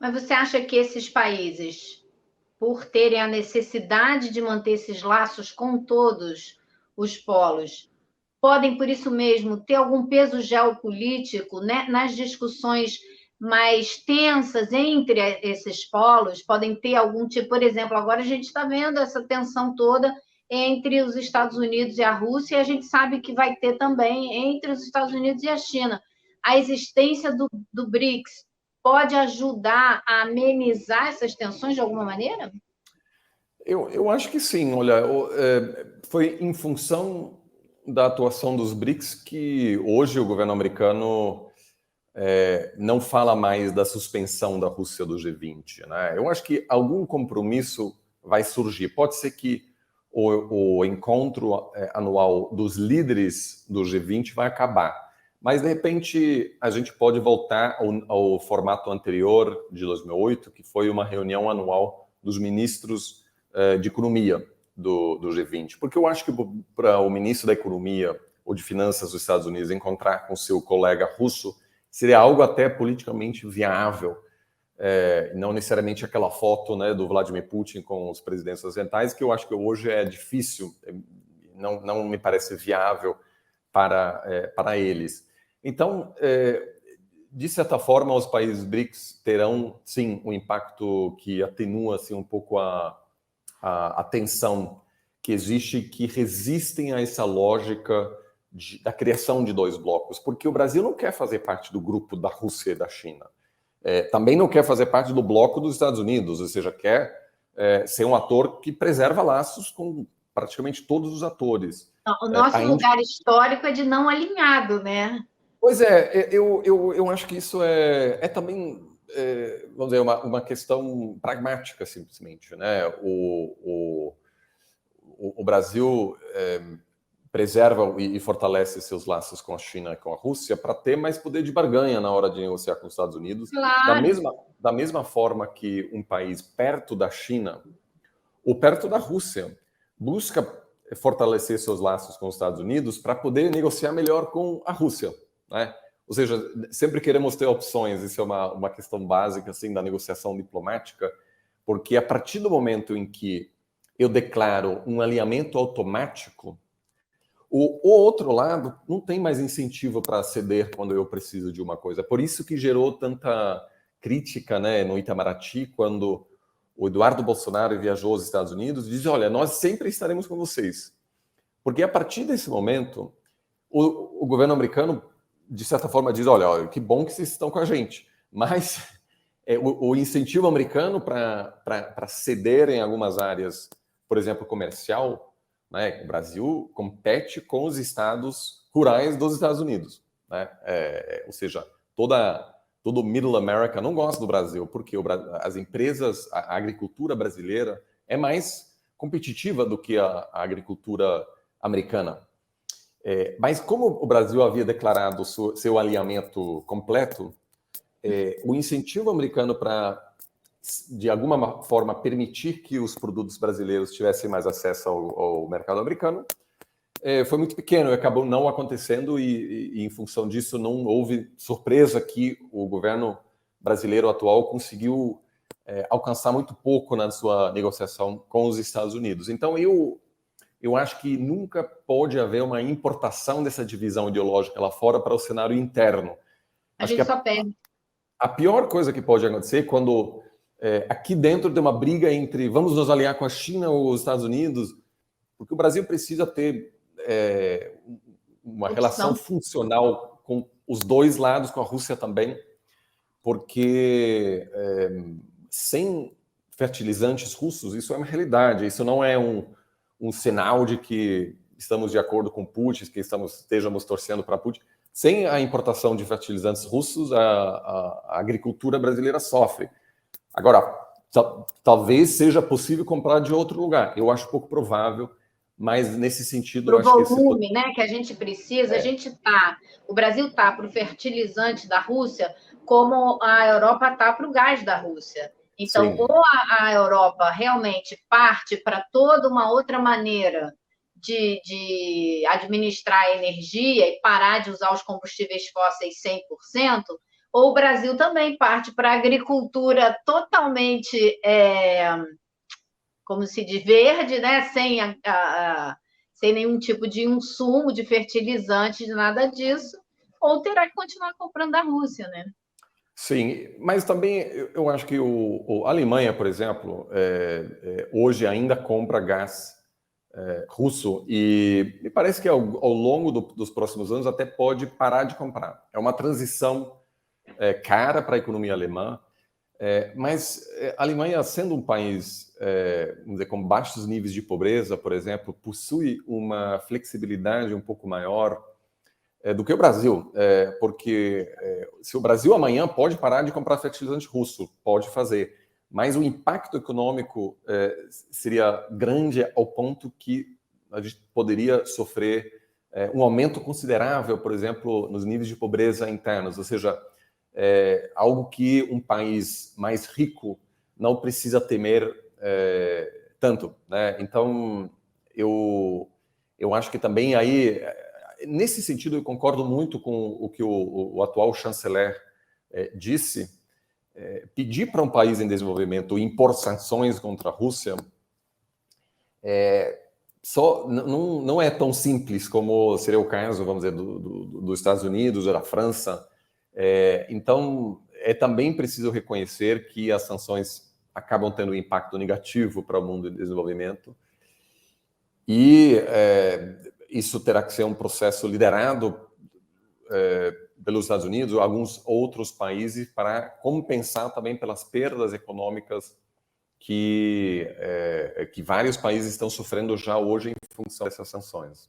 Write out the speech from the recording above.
Mas você acha que esses países, por terem a necessidade de manter esses laços com todos os polos, podem, por isso mesmo, ter algum peso geopolítico, né, nas discussões mais tensas entre esses polos? Podem ter algum tipo, por exemplo, agora a gente está vendo essa tensão toda entre os Estados Unidos e a Rússia, e a gente sabe que vai ter também entre os Estados Unidos e a China. A existência do BRICS pode ajudar a amenizar essas tensões de alguma maneira? Eu acho que sim. Olha, foi em função da atuação dos BRICS que hoje o governo americano não fala mais da suspensão da Rússia do G20, né? Eu acho que algum compromisso vai surgir. Pode ser que o encontro anual dos líderes do G20 vai acabar, mas de repente a gente pode voltar ao formato anterior de 2008, que foi uma reunião anual dos ministros de economia do G20, porque eu acho que para o ministro da economia ou de finanças dos Estados Unidos encontrar com seu colega russo seria algo até politicamente viável, não necessariamente aquela foto, né, do Vladimir Putin com os presidentes ocidentais, que eu acho que hoje é difícil, não me parece viável para eles. Então, de certa forma, os países BRICS terão, sim, um impacto que atenua assim, um pouco a tensão que existe, que resistem a essa lógica da criação de dois blocos, porque o Brasil não quer fazer parte do grupo da Rússia e da China. Também não quer fazer parte do bloco dos Estados Unidos, ou seja, quer ser um ator que preserva laços com praticamente todos os atores. O nosso lugar histórico é de não alinhado, né? Pois é, eu acho que isso é também, vamos dizer, uma questão pragmática, simplesmente, né? O Brasil preserva e fortalece seus laços com a China e com a Rússia para ter mais poder de barganha na hora de negociar com os Estados Unidos. Claro. Da mesma forma que um país perto da China ou perto da Rússia busca fortalecer seus laços com os Estados Unidos para poder negociar melhor com a Rússia, né? Ou seja, sempre queremos ter opções, isso é uma questão básica assim, da negociação diplomática, porque a partir do momento em que eu declaro um alinhamento automático, o outro lado não tem mais incentivo para ceder quando eu preciso de uma coisa. Por isso que gerou tanta crítica, né, no Itamaraty, quando o Eduardo Bolsonaro viajou aos Estados Unidos e disse, olha, nós sempre estaremos com vocês. Porque a partir desse momento, o governo americano, de certa forma, diz, olha, que bom que vocês estão com a gente. Mas o incentivo americano para ceder em algumas áreas, por exemplo, comercial, né? O Brasil compete com os estados rurais dos Estados Unidos, né? Ou seja, todo Middle America não gosta do Brasil, porque as empresas, a agricultura brasileira é mais competitiva do que a agricultura americana. Mas como o Brasil havia declarado seu alinhamento completo, o incentivo americano para, de alguma forma, permitir que os produtos brasileiros tivessem mais acesso ao mercado americano foi muito pequeno e acabou não acontecendo e, em função disso, não houve surpresa que o governo brasileiro atual conseguiu alcançar muito pouco na sua negociação com os Estados Unidos. Então, eu acho que nunca pode haver uma importação dessa divisão ideológica lá fora para o cenário interno. A gente só perde. A pior coisa que pode acontecer é quando aqui dentro tem uma briga entre vamos nos alinhar com a China ou os Estados Unidos, porque o Brasil precisa ter uma relação funcional com os dois lados, com a Rússia também, porque sem fertilizantes russos, isso é uma realidade, isso não é um sinal de que estamos de acordo com Putin, que estejamos torcendo para Putin. Sem a importação de fertilizantes russos, a agricultura brasileira sofre. Agora, talvez seja possível comprar de outro lugar. Eu acho pouco provável, mas nesse sentido... Para o volume, né, que a gente precisa, o Brasil está para o fertilizante da Rússia como a Europa está para o gás da Rússia. Então, ou a Europa realmente parte para toda uma outra maneira de administrar a energia e parar de usar os combustíveis fósseis 100%, ou o Brasil também parte para a agricultura totalmente, como se diz, verde, né? Sem nenhum tipo de insumo, de fertilizante, de nada disso, ou terá que continuar comprando da Rússia, né? Sim, mas também eu acho que a Alemanha, por exemplo, hoje ainda compra gás russo e me parece que ao longo dos próximos anos até pode parar de comprar. É uma transição cara para a economia alemã, mas a Alemanha, sendo um país, vamos dizer, com baixos níveis de pobreza, por exemplo, possui uma flexibilidade um pouco maior do que o Brasil, porque se o Brasil amanhã pode parar de comprar fertilizante russo, pode fazer, mas o impacto econômico seria grande ao ponto que a gente poderia sofrer um aumento considerável, por exemplo, nos níveis de pobreza internos, ou seja, algo que um país mais rico não precisa temer tanto, né? Então, eu acho que também aí, nesse sentido, eu concordo muito com o que o atual chanceler disse. Pedir para um país em desenvolvimento impor sanções contra a Rússia não é tão simples como seria o caso, vamos dizer, dos Estados Unidos ou da França. Então, também preciso reconhecer que as sanções acabam tendo um impacto negativo para o mundo em desenvolvimento e isso terá que ser um processo liderado pelos Estados Unidos ou alguns outros países para compensar também pelas perdas econômicas que vários países estão sofrendo já hoje em função dessas sanções.